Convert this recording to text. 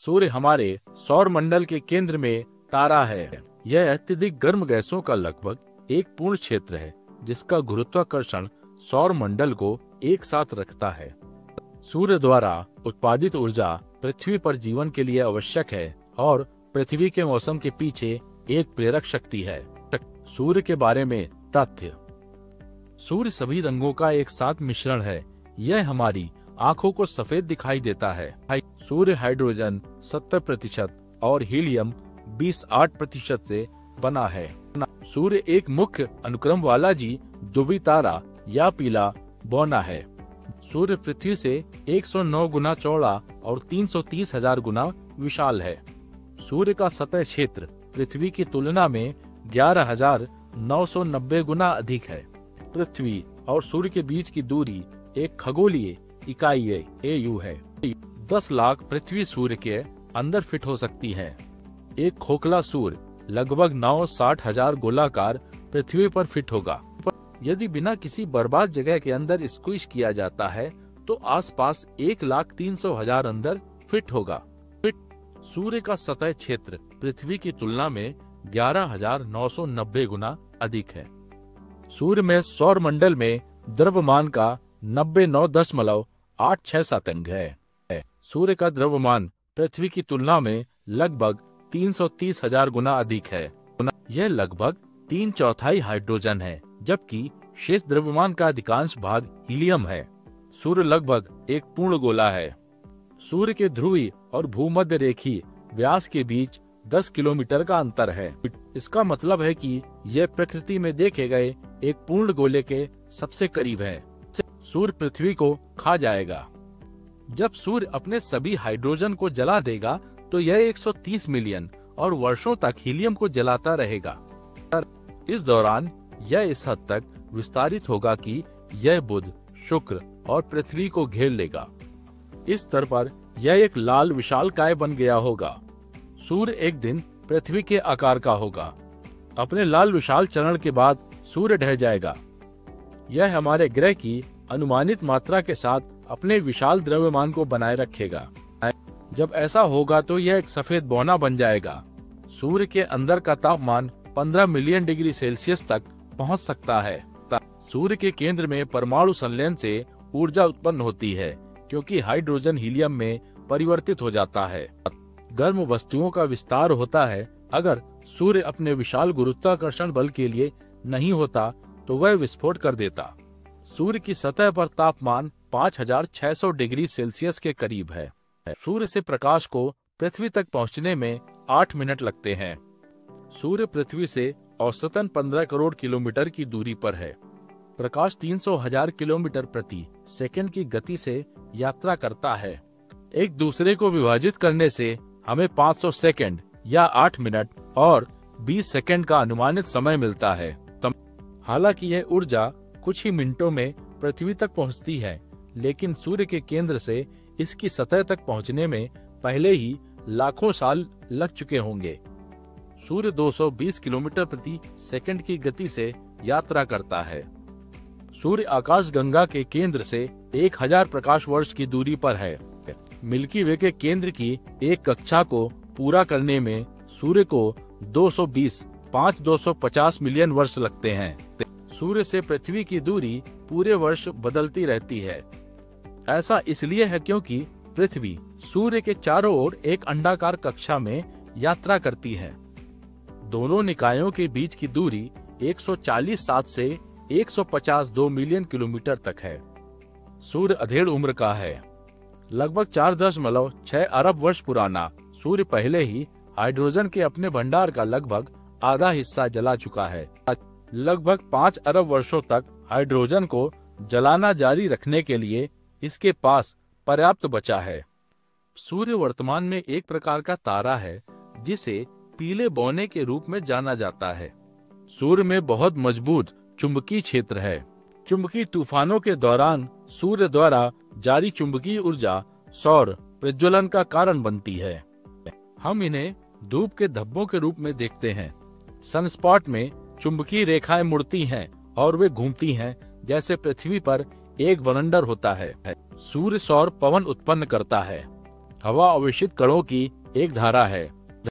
सूर्य हमारे सौर मंडल के केंद्र में तारा है। यह अत्यधिक गर्म गैसों का लगभग एक पूर्ण क्षेत्र है जिसका गुरुत्वाकर्षण सौर मंडल को एक साथ रखता है। सूर्य द्वारा उत्पादित ऊर्जा पृथ्वी पर जीवन के लिए आवश्यक है और पृथ्वी के मौसम के पीछे एक प्रेरक शक्ति है। सूर्य के बारे में तथ्य। सूर्य सभी रंगों का एक साथ मिश्रण है। यह हमारी आंखों को सफेद दिखाई देता है। सूर्य हाइड्रोजन 70% और हीलियम 28% से बना है। सूर्य एक मुख्य अनुक्रम वाला ध्रुवीय तारा या पीला बौना है। सूर्य पृथ्वी से 109 गुना चौड़ा और 330,000 गुना विशाल है। सूर्य का सतह क्षेत्र पृथ्वी की तुलना में 11,990 गुना अधिक है। पृथ्वी और सूर्य के बीच की दूरी एक खगोलीय इकाई AU है। 10 लाख पृथ्वी सूर्य के अंदर फिट हो सकती है। एक खोखला सूर्य लगभग 960,000 गोलाकार पृथ्वी पर फिट होगा। यदि बिना किसी बर्बाद जगह के अंदर स्क्वीज किया जाता है तो आसपास 1,300,000 अंदर फिट होगा। सूर्य का सतह क्षेत्र पृथ्वी की तुलना में 11,990 गुना अधिक है। सूर्य में सौर मंडल में द्रव्यमान का 99.867 है। सूर्य का द्रव्यमान पृथ्वी की तुलना में लगभग 330,000 गुना अधिक है। यह लगभग 3/4 हाइड्रोजन है, जबकि शेष द्रव्यमान का अधिकांश भाग हीलियम है। सूर्य लगभग एक पूर्ण गोला है। सूर्य के ध्रुवीय और भूमध्य रेखीय व्यास के बीच 10 किलोमीटर का अंतर है। इसका मतलब है कि यह प्रकृति में देखे गए एक पूर्ण गोले के सबसे करीब है। सूर्य पृथ्वी को खा जाएगा। जब सूर्य अपने सभी हाइड्रोजन को जला देगा तो यह 130 मिलियन और वर्षों तक हीलियम को जलाता रहेगा। इस दौरान यह इस हद तक विस्तारित होगा कि यह बुध, शुक्र और पृथ्वी को घेर लेगा। इस स्तर पर यह एक लाल विशालकाय बन गया होगा। सूर्य एक दिन पृथ्वी के आकार का होगा। अपने लाल विशाल चरण के बाद सूर्य ढह जाएगा। यह हमारे ग्रह की अनुमानित मात्रा के साथ अपने विशाल द्रव्यमान को बनाए रखेगा। जब ऐसा होगा तो यह एक सफेद बौना बन जाएगा। सूर्य के अंदर का तापमान 15 मिलियन डिग्री सेल्सियस तक पहुंच सकता है। सूर्य के केंद्र में परमाणु संलयन से ऊर्जा उत्पन्न होती है, क्योंकि हाइड्रोजन हीलियम में परिवर्तित हो जाता है। गर्म वस्तुओं का विस्तार होता है। अगर सूर्य अपने विशाल गुरुत्वाकर्षण बल के लिए नहीं होता तो वह विस्फोट कर देता। सूर्य की सतह पर तापमान 5,600 डिग्री सेल्सियस के करीब है। सूर्य से प्रकाश को पृथ्वी तक पहुंचने में 8 मिनट लगते हैं। सूर्य पृथ्वी से औसतन 15 करोड़ किलोमीटर की दूरी पर है। प्रकाश 300,000 किलोमीटर प्रति सेकंड की गति से यात्रा करता है। एक दूसरे को विभाजित करने से हमें 500 सेकंड या 8 मिनट और 20 सेकंड का अनुमानित समय मिलता है। हालांकि यह ऊर्जा कुछ ही मिनटों में पृथ्वी तक पहुंचती है, लेकिन सूर्य के केंद्र से इसकी सतह तक पहुंचने में पहले ही लाखों साल लग चुके होंगे। सूर्य 220 किलोमीटर प्रति सेकंड की गति से यात्रा करता है। सूर्य आकाश गंगा के केंद्र से 1000 प्रकाश वर्ष की दूरी पर है। मिल्की वे के केंद्र की एक कक्षा को पूरा करने में सूर्य को 250 मिलियन वर्ष लगते हैं। सूर्य से पृथ्वी की दूरी पूरे वर्ष बदलती रहती है। ऐसा इसलिए है क्योंकि पृथ्वी सूर्य के चारों ओर एक अंडाकार कक्षा में यात्रा करती है। दोनों निकायों के बीच की दूरी 140 से 152 मिलियन किलोमीटर तक है। सूर्य अधेड़ उम्र का है। लगभग 4.6 अरब वर्ष पुराना सूर्य पहले ही हाइड्रोजन के अपने भंडार का लगभग आधा हिस्सा जला चुका है। लगभग 5 अरब वर्षों तक हाइड्रोजन को जलाना जारी रखने के लिए इसके पास पर्याप्त बचा है। सूर्य वर्तमान में एक प्रकार का तारा है जिसे पीले बौने के रूप में जाना जाता है। सूर्य में बहुत मजबूत चुंबकीय क्षेत्र है। चुंबकीय तूफानों के दौरान सूर्य द्वारा जारी चुंबकीय ऊर्जा सौर प्रज्वलन का कारण बनती है। हम इन्हें धूप के धब्बों के रूप में देखते हैं। सनस्पॉट में चुंबकीय रेखाएं मुड़ती हैं और वे घूमती हैं जैसे पृथ्वी पर एक वलंडर होता है। सूर्य सौर पवन उत्पन्न करता है। हवा अवशोषित कणों की एक धारा है।